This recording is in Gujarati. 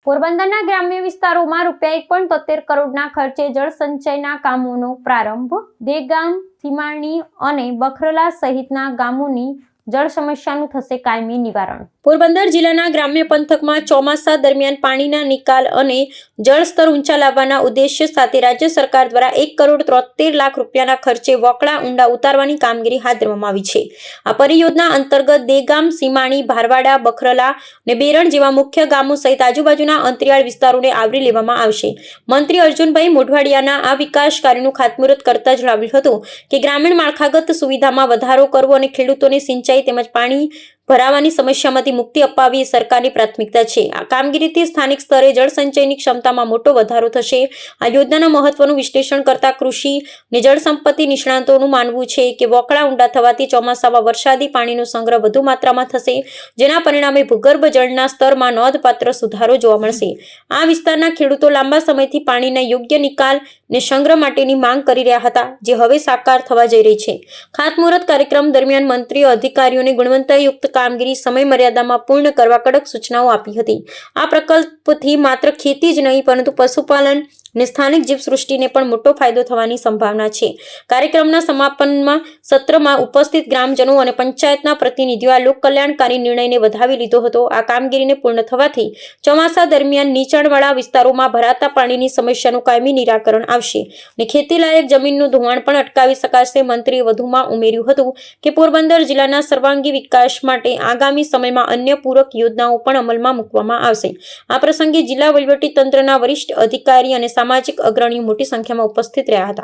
પોરબંદરના ગ્રામ્ય વિસ્તારોમાં ₹1.73 કરોડના ખર્ચે જળસંચયના કામોનો પ્રારંભ। દેગામ, સીમાણી અને બખરલા સહિતના ગામોની જળ સમસ્યાનું થશે કાયમી નિવારણ। પોરબંદર જિલ્લાના ગ્રામ્ય પંથકમાં ચોમાસા દરમિયાન પાણીના નિકાલ અને જળસ્તર ઊંચા લાવવાના ઉદ્દેશ્ય સાથે રાજ્ય સરકાર દ્વારા ₹1.73 કરોડ ખર્ચે વોકળા ઊંડા ઉતારવાની કામગીરી હાથ ધરવામાં આવી છે। આ પરિયોજના અંતર્ગત દેગામ, સીમાણી, ભારવાડા, બખરલા અને બેરણ જેવા મુખ્ય ગામો સહિત આજુબાજુના અંતરિયાળ વિસ્તારોને આવરી લેવામાં આવશે। મંત્રી અર્જુનભાઈ મોઢવાડિયાના આ વિકાસ કાર્યનું ખાતમુહૂર્ત કરતા જણાવ્યું હતું કે ગ્રામીણ માળખાગત સુવિધામાં વધારો કરવો અને ખેડૂતોને સિંચાઈ તેમજ પાણી ભરાવાની સમસ્યામાંથી મુક્તિ અપાવવી એ સરકારની પ્રાથમિકતા છે। આ કામગીરીથી સ્થાનિક સ્તરે જળસંચયની ક્ષમતામાં મોટો વધારો થશે। આ યોજનાના મહત્વનું વિશ્લેષણ કરતા કૃષિ અને જળસંપત્તિ નિષ્ણાતોનું માનવું છે કે વોકળા ઊંડા થવાથી ચોમાસામાં વરસાદી પાણીનો સંગ્રહ વધુ માત્રામાં થશે, જેના પરિણામે ભૂગર્ભ જળના સ્તરમાં નોંધપાત્ર સુધારો જોવા મળશે। આ વિસ્તારના ખેડૂતો લાંબા સમયથી પાણીના યોગ્ય નિકાલ અને સંગ્રહ માટેની માંગ કરી રહ્યા હતા, જે હવે સાકાર થવા જઈ રહી છે। ખાતમુહૂર્ત કાર્યક્રમ દરમિયાન મંત્રીએ અધિકારીઓને ગુણવત્તાયુક્ત કામગીરી સમય મર્યાદામાં પૂર્ણ કરવા કડક સૂચનાઓ આપી હતી। આ પ્રકલ્પથી માત્ર ખેતી જ નહીં પરંતુ પશુપાલન અને સ્થાનિક જીવસૃષ્ટિને પણ મોટો ફાયદો થવાની સંભાવના છે। કાર્યક્રમના સમાપનમાં સત્રમાં ઉપસ્થિત ગ્રામજનો અને પંચાયતના પ્રતિનિધિઓ આ લોકકલ્યાણકારી નિર્ણયને વધાવી લીધો હતો। આ કામગીરીને પૂર્ણ થવાથી ચોમાસા દરમિયાન નીચાણવાળા વિસ્તારોમાં ભરાતા પાણીની સમસ્યાનું કાયમી નિરાકરણ આવશે અને ખેતીલાયક જમીનનું ધોવાણ પણ અટકાવી શકાશે। મંત્રીએ વધુમાં ઉમેર્યું હતું કે પોરબંદર જિલ્લાના સર્વાંગી વિકાસ માટે આગામી સમયમાં અન્ય પૂરક યોજનાઓ પણ અમલમાં મૂકવામાં આવશે। આ પ્રસંગે જિલ્લા વહીવટીતંત્રના વરિષ્ઠ અધિકારી અને સામાજિક અગ્રણીઓ મોટી સંખ્યામાં ઉપસ્થિત રહ્યા હતા।